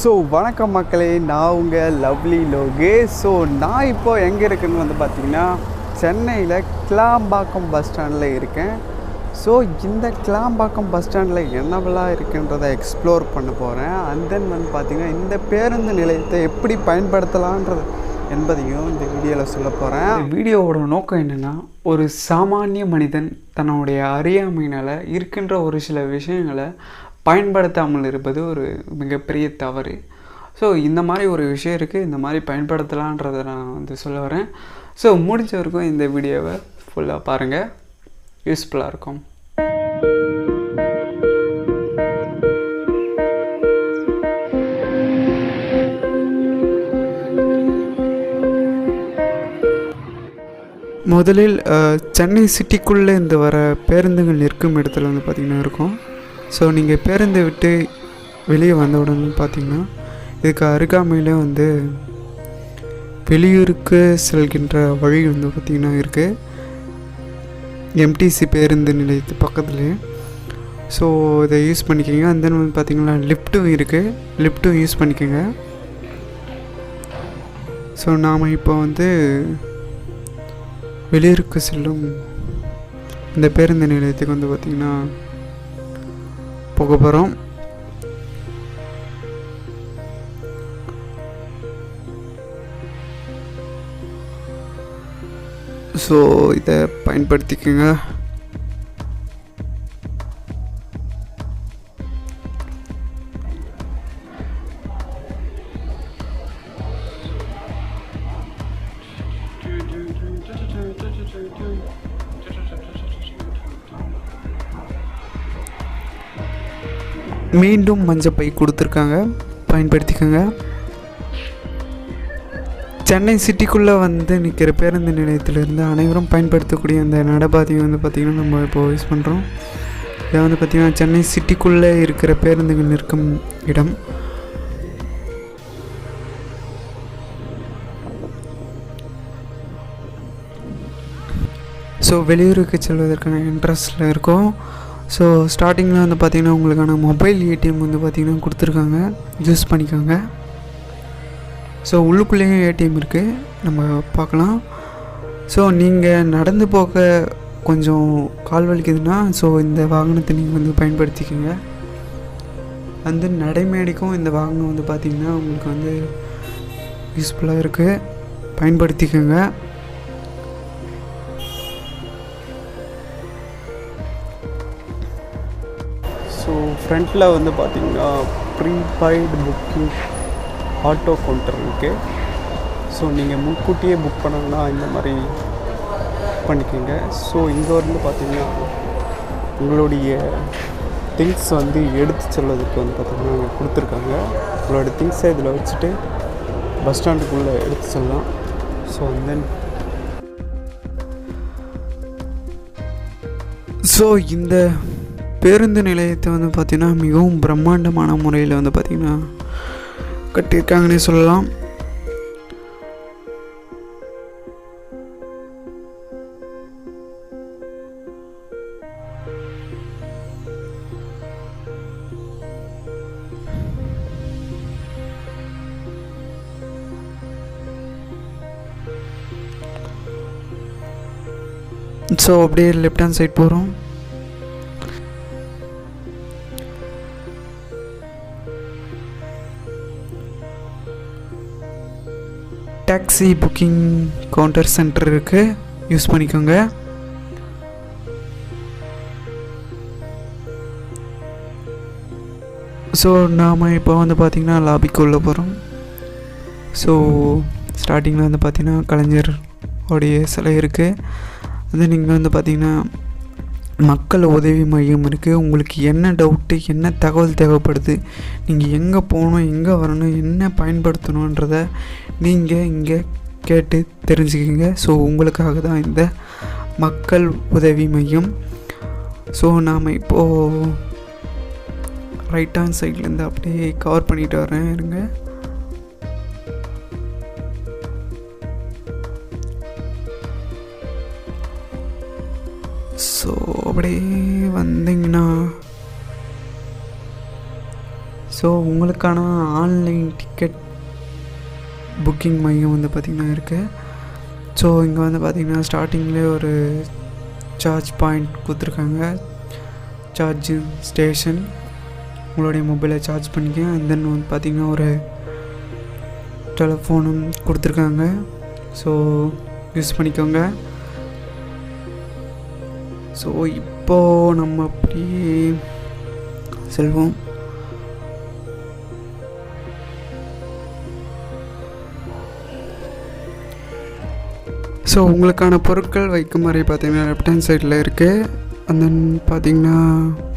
வணக்கம் மக்களே, நான் உங்கள் லவ்லி லோகேஷ். நான் இப்போது எங்கே இருக்குன்னு வந்து பார்த்திங்கன்னா சென்னையில் கிளாம்பாக்கம் பஸ் ஸ்டாண்டில் இருக்கேன். இந்த கிளாம்பாக்கம் பஸ் ஸ்டாண்டில் என்னவெல்லாம் இருக்குன்றதை எக்ஸ்ப்ளோர் பண்ண போகிறேன். அண்ட் தென் வந்து பார்த்திங்கன்னா இந்த பேருந்து நிலையத்தை எப்படி பயன்படுத்தலான்றது என்பதையும் இந்த வீடியோவில் சொல்ல போகிறேன். வீடியோவோட நோக்கம் என்னென்னா, ஒரு சாமானிய மனிதன் தன்னுடைய அறியாமையினால் இருக்கின்ற ஒரு சில விஷயங்களை பயன்படுத்தாமல் இருப்பது ஒரு மிகப்பெரிய தவறு. இந்த மாதிரி ஒரு விஷயம் இருக்குது, இந்த மாதிரி பயன்படுத்தலான்றதை நான் வந்து சொல்ல வரேன். முடிஞ்ச வரைக்கும் இந்த வீடியோவை ஃபுல்லாக பாருங்கள், யூஸ்ஃபுல்லாக இருக்கும். முதலில் சென்னை சிட்டிக்குள்ளே இந்த வர பேருந்துகள் நிற்கும் இடத்துல வந்து பார்த்திங்கன்னா இருக்கும். நீங்கள் பேருந்தை விட்டு வெளியே வந்த உடனே பார்த்திங்கன்னா இதுக்கு அருகாமையில் வந்து வெளியூருக்கு செல்கின்ற வழி வந்து பார்த்திங்கன்னா இருக்குது. எம்டிசி பேருந்து நிலையத்து பக்கத்துலேயே. இதை யூஸ் பண்ணிக்கோங்க. அந்த வந்து பார்த்திங்கன்னா லிஃப்ட்டும் இருக்குது, லிஃப்ட்டும் யூஸ் பண்ணிக்கோங்க. நாம் இப்போ வந்து வெளியூருக்கு செல்லும் இந்த பேருந்து நிலையத்துக்கு வந்து பார்த்திங்கன்னா போக போகிறோம். இதை பயன்படுத்திக்கோங்க. மீண்டும் மஞ்சப்பை கொடுத்துருக்காங்க, பயன்படுத்திக்கோங்க. சென்னை சிட்டிக்குள்ளே வந்து நிற்கிற பேருந்து நிலையத்திலிருந்து அனைவரும் பயன்படுத்தக்கூடிய அந்த நடைபாதையை வந்து பார்த்திங்கன்னா நம்ம இப்போ யூஸ் பண்ணுறோம். இதை வந்து பார்த்திங்கன்னா சென்னை சிட்டிக்குள்ளே இருக்கிற பேருந்துகள் நிற்கும் இடம். வெளியூருக்கு செல்வதற்கான இன்ட்ரெஸ்ட்டில் இருக்கும். ஸ்டார்டிங்கில் வந்து பார்த்திங்கன்னா உங்களுக்கான மொபைல் ஏடிஎம் வந்து பார்த்திங்கன்னா கொடுத்துருக்காங்க, யூஸ் பண்ணிக்கோங்க. உள்ளுக்குள்ளேயும் ஏடிஎம் இருக்குது, நம்ம பார்க்கலாம். நீங்கள் நடந்து போக கொஞ்சம் கால் வலிக்குதுன்னா இந்த வாகனத்தை நீங்கள் வந்து பயன்படுத்திக்கோங்க. அந்த நடைமேடைக்கும் இந்த வாகனம் வந்து பார்த்திங்கன்னா உங்களுக்கு வந்து யூஸ்ஃபுல்லாக இருக்குது, பயன்படுத்திக்கோங்க. ஃப்ரண்ட்டில் வந்து பார்த்திங்கன்னா ப்ரீபெய்டு புக்கிங் ஆட்டோ கவுண்டர் இருக்குது. நீங்கள் முன்கூட்டியே புக் பண்ணணுன்னா இந்த மாதிரி பண்ணிக்கோங்க. இங்கே வந்து பார்த்திங்கன்னா உங்களுடைய திங்ஸ் வந்து எடுத்து செல்வதற்கு வந்து பார்த்திங்கன்னா கொடுத்துருக்காங்க. உங்களோட திங்ஸை இதில் வச்சுட்டு பஸ் ஸ்டாண்டுக்குள்ளே எடுத்து செல்லலாம். தென் இந்த பேருந்து நிலையத்தை வந்து பார்த்திங்கன்னா மிகவும் பிரம்மாண்டமான முறையில் வந்து பார்த்திங்கன்னா கட்டியிருக்காங்கன்னே சொல்லலாம். அப்படியே லெஃப்ட் ஹேண்ட் சைட் போகிறோம். டாக்ஸி புக்கிங் கவுண்டர் சென்டர் இருக்குது, யூஸ் பண்ணிக்கோங்க. நாம் இப்போ வந்து பார்த்திங்கன்னா லாபிக்குள்ளே போகிறோம். ஸ்டார்டிங்கில் வந்து பார்த்திங்கன்னா கலைஞர் உடைய சிலை இருக்குது. அது நீங்கள் வந்து பார்த்திங்கன்னா மக்கள் உதவி மையம் இருக்குது. உங்களுக்கு என்ன டவுட்டு, என்ன தகவல் தேவைப்படுது, நீங்கள் எங்கே போகணும், எங்கே வரணும், என்ன பயன்படுத்தணுன்றதை நீங்கள் இங்கே கேட்டு தெரிஞ்சுக்கிங்க. உங்களுக்காக தான் இந்த மக்கள் உதவி மையம். நாம் இப்போது ரைட் ஹேண்ட் சைட்லேருந்து அப்படியே கவர் பண்ணிட்டு வரேன், இருங்க. அப்படியே வந்தீங்கன்னா ஸோ உங்களுக்கான ஆன்லைன் டிக்கெட் புக்கிங் மையம் வந்து பார்த்திங்கன்னா இருக்குது. ஸோ இங்கே வந்து பார்த்திங்கன்னா ஸ்டார்டிங்லேயே ஒரு சார்ஜ் பாயிண்ட் கொடுத்துருக்காங்க, சார்ஜிங் ஸ்டேஷன். உங்களுடைய மொபைலை சார்ஜ் பண்ணிக்க. அண்ட் தென் வந்து பார்த்திங்கன்னா ஒரு டெலிஃபோனும் கொடுத்துருக்காங்க. ஸோ யூஸ் பண்ணிக்கோங்க. ஸோ இப்போது நம்ம அப்படியே செல்வோம். ஸோ உங்களுக்கான பொருட்கள் வைக்கும் முறை பார்த்திங்கன்னா லெஃப்ட் ஹேண்ட் சைடில் இருக்குது. அண்ட் தென் பார்த்திங்கன்னா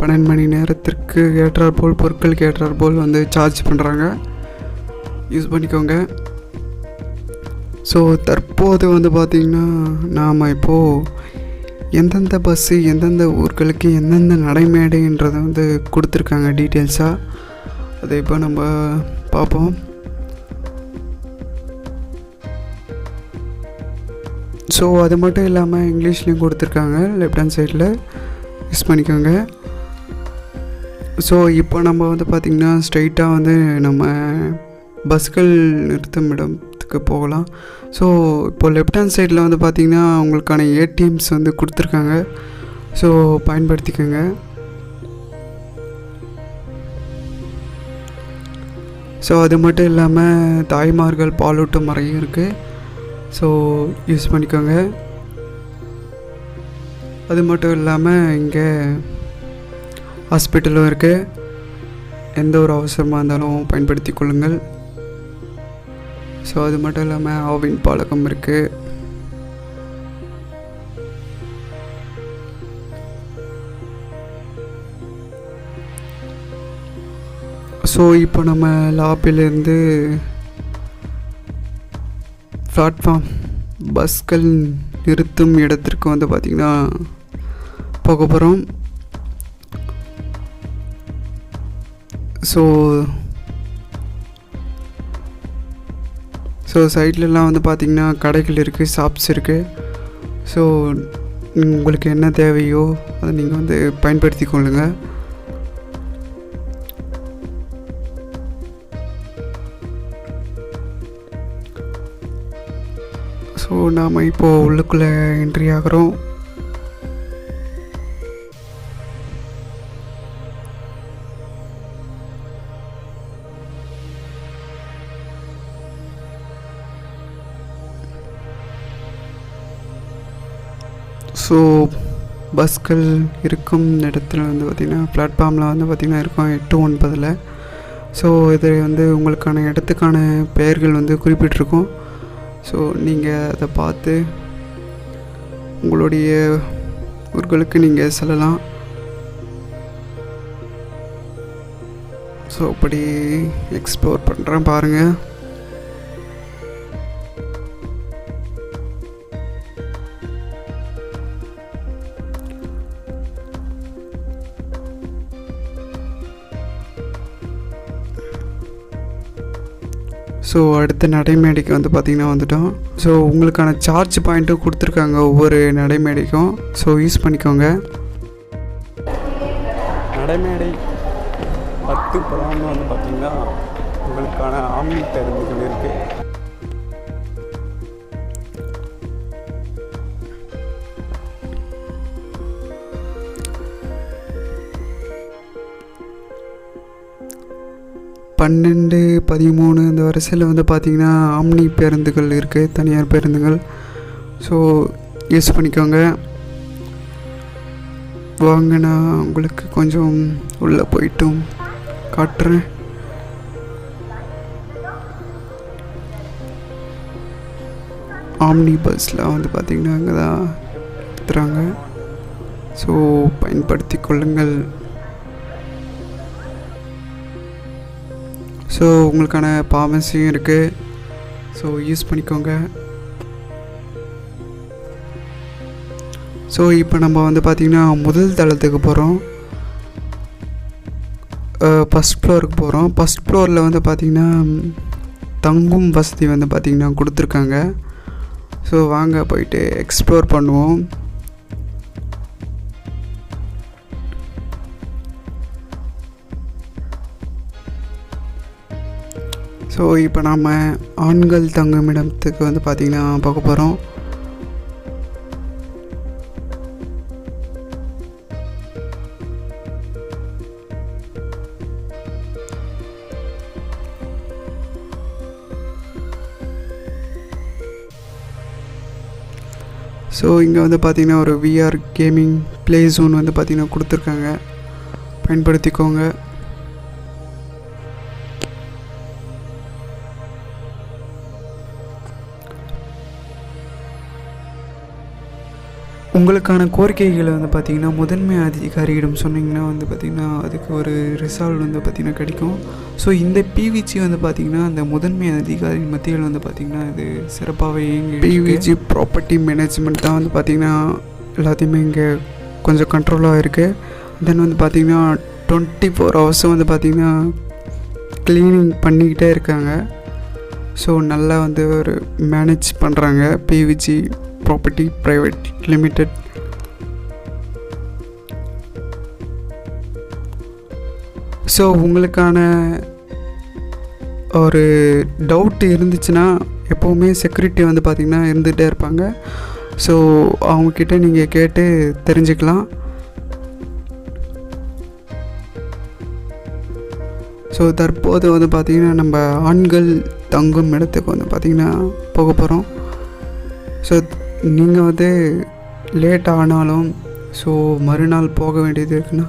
12 மணி நேரத்திற்கு ஏற்றாற்போல் பொருட்களுக்கு ஏற்றாற்போல் வந்து சார்ஜ் பண்ணுறாங்க. யூஸ் பண்ணிக்கோங்க. ஸோ தற்போது வந்து பார்த்திங்கன்னா நாம் இப்போது எந்தெந்த பஸ்ஸு எந்தெந்த ஊர்களுக்கு எந்தெந்த நடைமேடைன்றதை வந்து கொடுத்துருக்காங்க டீட்டெயில்ஸாக. அதை இப்போ நம்ம பார்ப்போம். ஸோ அது மட்டும் இல்லாமல் இங்கிலீஷ்லேயும் கொடுத்துருக்காங்க லெஃப்ட் ஹேண்ட் சைடில். யூஸ் பண்ணிக்கோங்க. ஸோ இப்போ நம்ம வந்து பார்த்திங்கன்னா ஸ்ட்ரைட்டாக வந்து நம்ம பஸ்கள் நிறுத்தும் இடத்துக்கு போகலாம். ஸோ இப்போ லெஃப்ட் ஹேண்ட் சைடில் வந்து பார்த்திங்கன்னா உங்களுக்கான ஏடிஎம்ஸ் வந்து கொடுத்துருக்காங்க. ஸோ பயன்படுத்திக்கோங்க. ஸோ அது மட்டும் இல்லாமல் தாய்மார்கள் பாலூட்டும் முறையும் இருக்குது. ஸோ யூஸ் பண்ணிக்கோங்க. அது மட்டும் இல்லாமல் இங்கே ஹாஸ்பிட்டலும் இருக்குது. எந்த ஒரு அவசரமாக இருந்தாலும் பயன்படுத்தி கொள்ளுங்கள். ஸோ அது மட்டும் இல்லாமல் ஆவின் பாலகம் இருக்குது. ஸோ இப்போ நம்ம லாபிலேருந்து பிளாட்ஃபார்ம் பஸ்கள் நிறுத்தும் இடத்திற்கு வந்து பார்த்திங்கன்னா போக போகிறோம். ஸோ சைட்லலாம் வந்து பார்த்திங்கன்னா கடைகள் இருக்குது, ஷாப்ஸ் இருக்குது. ஸோ உங்களுக்கு என்ன தேவையோ அதை நீங்கள் வந்து பயன்படுத்தி கொள்ளுங்கள். ஸோ நாம் இப்போது உள்ளுக்குள்ளே என்ட்ரி ஆகிறோம். ஸோ பஸ்கள் இருக்கும் இடத்துல வந்து பார்த்திங்கன்னா பிளாட்ஃபார்மில் வந்து பார்த்திங்கன்னா இருக்கும் 8-9. ஸோ இது வந்து உங்களுக்கான இடத்துக்கான பெயர்கள் வந்து குறிப்பிட்டிருக்கும். ஸோ நீங்கள் அதை பார்த்து உங்களுடைய ஊர்களுக்கு நீங்கள் செல்லலாம். ஸோ அப்படி எக்ஸ்ப்ளோர் பண்ணுறேன் பாருங்கள். ஸோ அடுத்த நடைமேடைக்கு வந்து பார்த்திங்கன்னா வந்துட்டோம். ஸோ உங்களுக்கான சார்ஜ் பாயிண்ட்டும் கொடுத்துருக்காங்க ஒவ்வொரு நடைமேடைக்கும். ஸோ யூஸ் பண்ணிக்கோங்க. நடைமேடை 10 வந்து பார்த்திங்கன்னா உங்களுக்கான ஆம்னி பேருந்துகள் இருக்குது. பன்னெண்டு 13 இந்த வரிசையில் வந்து பார்த்திங்கன்னா ஆம்னி பேருந்துகள் இருக்குது, தனியார் பேருந்துகள். ஸோ யூஸ் பண்ணிக்கோங்க. வாங்க நான் உங்களுக்கு கொஞ்சம் உள்ளே போயிட்டும் காட்டுறேன். ஆம்னி பஸ்ஸில் வந்து பார்த்திங்கன்னா அங்கே தான் எடுத்துகிறாங்க. ஸோ பயன்படுத்தி கொள்ளுங்கள். ஸோ உங்களுக்கான பார்மசியும் இருக்குது. ஸோ யூஸ் பண்ணிக்கோங்க. ஸோ இப்போ நம்ம வந்து பார்த்திங்கன்னா முதல் தளத்துக்கு போகிறோம். ஃபஸ்ட் ஃப்ளோருக்கு போகிறோம். ஃபஸ்ட் ஃப்ளோரில் வந்து பார்த்திங்கன்னா தங்கும் வசதி வந்து பார்த்திங்கன்னா கொடுத்துருக்காங்க. ஸோ வாங்க போயிட்டு எக்ஸ்ப்ளோர் பண்ணுவோம். ஸோ இப்போ நாம் ஆண்கள் தங்குமிடத்துக்கு வந்து பார்த்திங்கன்னா பார்க்க போகிறோம். ஸோ இங்கே வந்து பார்த்திங்கன்னா ஒரு VR கேமிங் ப்ளே ஜோன் வந்து பார்த்திங்கன்னா கொடுத்துருக்காங்க, பயன்படுத்திக்கோங்க. உங்களுக்கான கோரிக்கைகளை வந்து பார்த்திங்கன்னா முதன்மை அதிகாரியிடம் சொன்னிங்கன்னா வந்து பார்த்திங்கன்னா அதுக்கு ஒரு ரிசால்வ் வந்து பார்த்திங்கன்னா கிடைக்கும். ஸோ இந்த PVG வந்து பார்த்திங்கன்னா அந்த முதன்மை அதிகாரி மத்தியில் வந்து பார்த்திங்கன்னா இது சிறப்பாகவே PVG ப்ராப்பர்ட்டி மேனேஜ்மெண்ட் தான் வந்து பார்த்திங்கன்னா எல்லாத்தையுமே இங்கே கொஞ்சம் கண்ட்ரோலாக இருக்குது. தென் வந்து பார்த்திங்கன்னா 24 ஹவர்ஸும் வந்து பார்த்திங்கன்னா க்ளீனிங் பண்ணிக்கிட்டே இருக்காங்க. ஸோ நல்லா வந்து ஒரு மேனேஜ் பண்ணுறாங்க PVG property private limited. So உங்களுக்கான ஒரு டவுட் இருந்துச்சுன்னா எப்போவுமே செக்யூரிட்டி வந்து பார்த்திங்கன்னா இருந்துகிட்டே இருப்பாங்க. ஸோ அவங்கக்கிட்ட நீங்கள் கேட்டு தெரிஞ்சுக்கலாம். ஸோ தற்போது வந்து பார்த்திங்கன்னா நம்ம ஆண்கள் தங்கும் இடத்துக்கு வந்து பார்த்திங்கன்னா போக போகிறோம். ஸோ நீங்கள் வந்து லேட் ஆனாலும் ஸோ மறுநாள் போக வேண்டியது இருக்குன்னா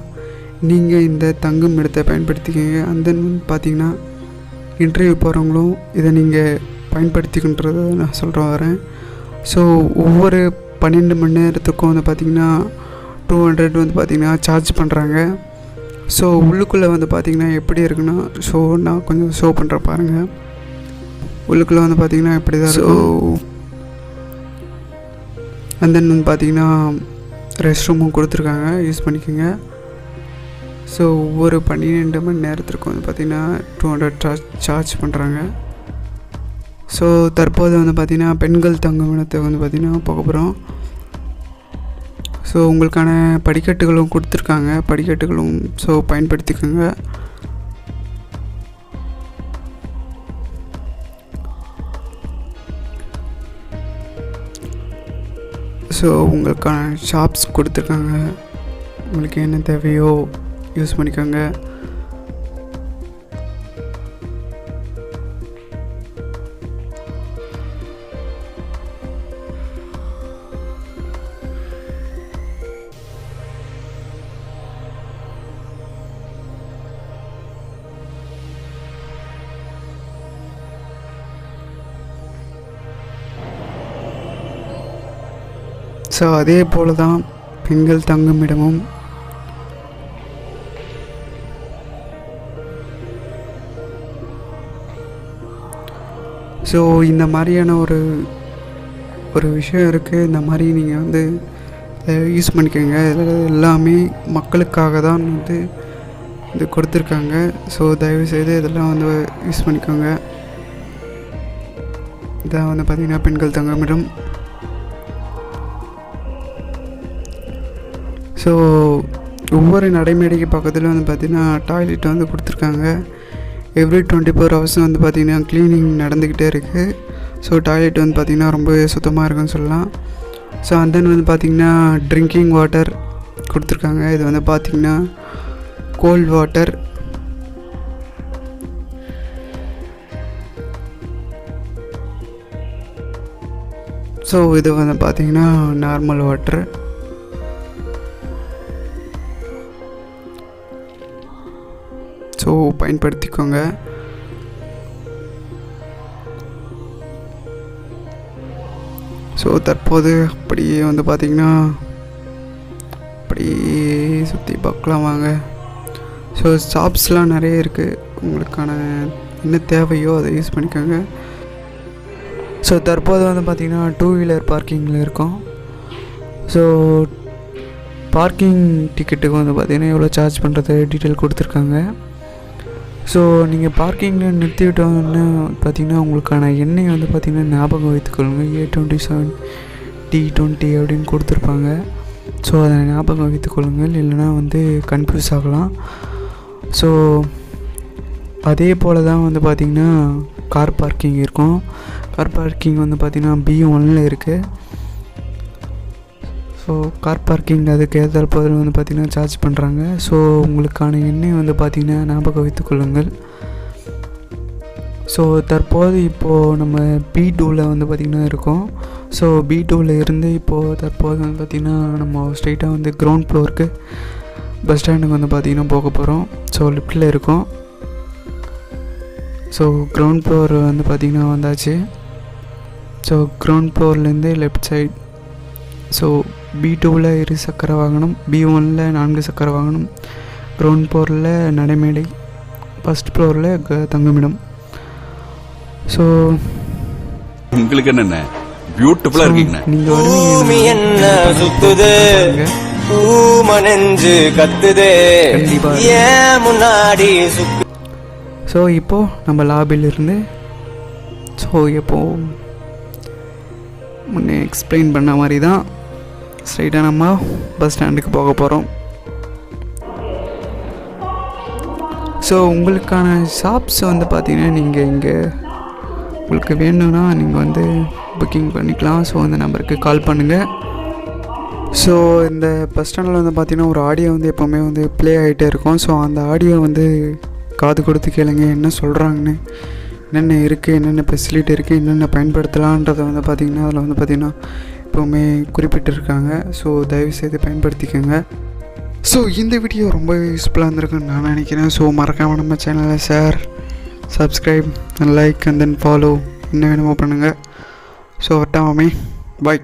நீங்கள் இந்த தங்கும் இடத்தை பயன்படுத்திக்கிங்க. அந்த பார்த்திங்கன்னா இன்டர்வியூ போகிறவங்களும் இதை நீங்கள் பயன்படுத்திக்கின்றதை நான் வரேன். ஸோ ஒவ்வொரு 12 மணி நேரத்துக்கும் வந்து பார்த்திங்கன்னா 200 வந்து பார்த்திங்கன்னா சார்ஜ் பண்ணுறாங்க. ஸோ உள்ளுக்குள்ளே வந்து பார்த்திங்கன்னா எப்படி இருக்குன்னா, ஸோ நான் கொஞ்சம் ஷோ பண்ணுற பாருங்கள். உள்ளுக்குள்ளே வந்து பார்த்திங்கன்னா எப்படி தான் இருக்கும். அண்ட் தென் வந்து பார்த்திங்கன்னா ரெஸ்ட் ரூமும் கொடுத்துருக்காங்க, யூஸ் பண்ணிக்கோங்க. ஸோ ஒவ்வொரு 12 மணி நேரத்திற்கும் வந்து பார்த்திங்கன்னா 200 சார்ஜ் பண்ணுறாங்க. ஸோ தற்போது வந்து பார்த்திங்கன்னா பெண்கள் தங்கும் இடத்துக்கு வந்து பார்த்திங்கன்னா போக போகிறோம். ஸோ உங்களுக்கான படிக்கட்டுகளும் கொடுத்துருக்காங்க, படிக்கட்டுகளும் ஸோ பயன்படுத்திக்கோங்க. ஸோ உங்களுக்கான ஷாப்ஸ் கொடுத்துருக்காங்க, உங்களுக்கு என்ன தேவையோ யூஸ் பண்ணிக்கோங்க. ஸோ அதே போல் தான் பெண்கள் தங்கும் இடமும். ஸோ இந்த மாதிரியான ஒரு விஷயம் இருக்குது. இந்த மாதிரி நீங்கள் வந்து யூஸ் பண்ணிக்கோங்க. இதில் எல்லாமே மக்களுக்காக தான் வந்து இது கொடுத்துருக்காங்க. ஸோ தயவுசெய்து இதெல்லாம் வந்து யூஸ் பண்ணிக்கோங்க. இதான் வந்து பார்த்திங்கன்னா பெண்கள் தங்குமிடம். ஸோ ஒவ்வொரு நடைமேடைக்கு பக்கத்தில் வந்து பார்த்திங்கன்னா டாய்லெட் வந்து கொடுத்துருக்காங்க. எவ்ரி 24 ஹவர்ஸ் வந்து பார்த்திங்கன்னா க்ளீனிங் நடந்துக்கிட்டே இருக்குது. ஸோ டாய்லெட் வந்து பார்த்திங்கன்னா ரொம்பவே சுத்தமாக இருக்குன்னு சொல்லலாம். ஸோ அண்ட் தென் வந்து பார்த்திங்கன்னா ட்ரிங்கிங் வாட்டர் கொடுத்துருக்காங்க. இது வந்து பார்த்திங்கன்னா கோல்ட் வாட்டர். ஸோ இது வந்து பார்த்திங்கன்னா நார்மல் வாட்டர். ஸோ பயன்படுத்திக்கோங்க. ஸோ தற்போது அப்படியே வந்து பார்த்திங்கன்னா அப்படியே சுற்றி பார்க்கலாம் வாங்க. ஸோ ஷாப்ஸ்லாம் நிறைய இருக்குது, உங்களுக்கான என்ன தேவையோ அதை யூஸ் பண்ணிக்கோங்க. ஸோ தற்போது வந்து பார்த்திங்கன்னா 2 வீலர் பார்க்கிங்கில் இருக்கோம். ஸோ பார்க்கிங் டிக்கெட்டுக்கு வந்து பார்த்திங்கன்னா எவ்வளோ சார்ஜ் பண்ணுறது டீட்டெயில் கொடுத்துருக்காங்க. ஸோ நீங்கள் பார்க்கிங்கில் நிறுத்திவிட்டோன்னு பார்த்திங்கன்னா உங்களுக்கான எண்ணெய் வந்து பார்த்திங்கன்னா ஞாபகம் வைத்துக்கொள்ளுங்க. A27 T20 அப்படின்னு கொடுத்துருப்பாங்க. ஸோ அதை ஞாபகம் வைத்துக்கொள்ளுங்கள், இல்லைனா வந்து கன்ஃபியூஸ் ஆகலாம். ஸோ அதே போல் தான் வந்து பார்த்திங்கன்னா கார் பார்க்கிங் இருக்கும். கார் பார்க்கிங் வந்து பார்த்திங்கன்னா B1 இருக்குது. ஸோ கார் பார்க்கிங் அதுக்கு ஏற்ற வந்து பார்த்திங்கன்னா சார்ஜ் பண்ணுறாங்க. ஸோ உங்களுக்கான எண்ணெய் வந்து பார்த்திங்கன்னா ஞாபகம் வைத்துக்கொள்ளுங்கள். ஸோ தற்போது இப்போது நம்ம B2 வந்து பார்த்திங்கன்னா இருக்கோம். ஸோ B2 இருந்து இப்போது தற்போது வந்து பார்த்திங்கன்னா நம்ம ஸ்ட்ரெயிட்டாக வந்து கிரவுண்ட் ஃப்ளோருக்கு பஸ் ஸ்டாண்டுக்கு வந்து பார்த்திங்கன்னா போக போகிறோம். ஸோ லிஃப்ட்டில் இருக்கோம். ஸோ கிரவுண்ட் ஃப்ளோர் வந்து பார்த்திங்கன்னா வந்தாச்சு. ஸோ கிரவுண்ட் ஃப்ளோர்லேருந்து லெஃப்ட் சைட். ஸோ B2 இரு சக்கர வாகனம், B1 4 சக்கர வாகனம், கிரவுண்ட் ஃப்ளோரில் நடைமேடை, ஃபஸ்ட் ஃப்ளோரில் தங்குமிடம். ஸோ உங்களுக்கு என்னென்ன பியூட்டிஃபுல்லா இருக்கீங்க. பூமி என்ன சுத்துது, பூமனெஞ்சு கத்துது, ஏன் முன்னாடி சுக்கு. ஸோ இப்போது நம்ம லாபிலிருந்து முன்னே எக்ஸ்பிளைன் பண்ண மாதிரி தான் ஸ்ட்ரைட்டாக நம்ம பஸ் ஸ்டாண்டுக்கு போக போகிறோம். ஸோ உங்களுக்கான ஷாப்ஸ் வந்து பார்த்திங்கன்னா நீங்கள் இங்கே உங்களுக்கு வேணும்னா நீங்கள் வந்து புக்கிங் பண்ணிக்கலாம். ஸோ அந்த நம்பருக்கு கால் பண்ணுங்கள். ஸோ இந்த பஸ் ஸ்டாண்டில் வந்து பார்த்திங்கன்னா ஒரு ஆடியோ வந்து எப்போவுமே வந்து ப்ளே ஆகிட்டே இருக்கும். ஸோ அந்த ஆடியோ வந்து காது கொடுத்து கேளுங்க, என்ன சொல்கிறாங்கன்னு, என்னென்ன இருக்குது, என்னென்ன ஃபெசிலிட்டி இருக்குது, என்னென்ன பயன்படுத்தலான்றதை வந்து பார்த்திங்கன்னா அதில் வந்து பார்த்திங்கன்னா எப்போவுமே குறிப்பிட்டிருக்காங்க. ஸோ தயவுசெய்து பயன்படுத்திக்கோங்க. ஸோ இந்த வீடியோ ரொம்ப யூஸ்ஃபுல்லாக இருந்திருக்குன்னு நான் நினைக்கிறேன். ஸோ மறக்காமல் நம்ம சேனலை share, subscribe and like and then follow என்ன வேணுமோ பண்ணுங்கள். ஸோ வட்டாமே பாய்.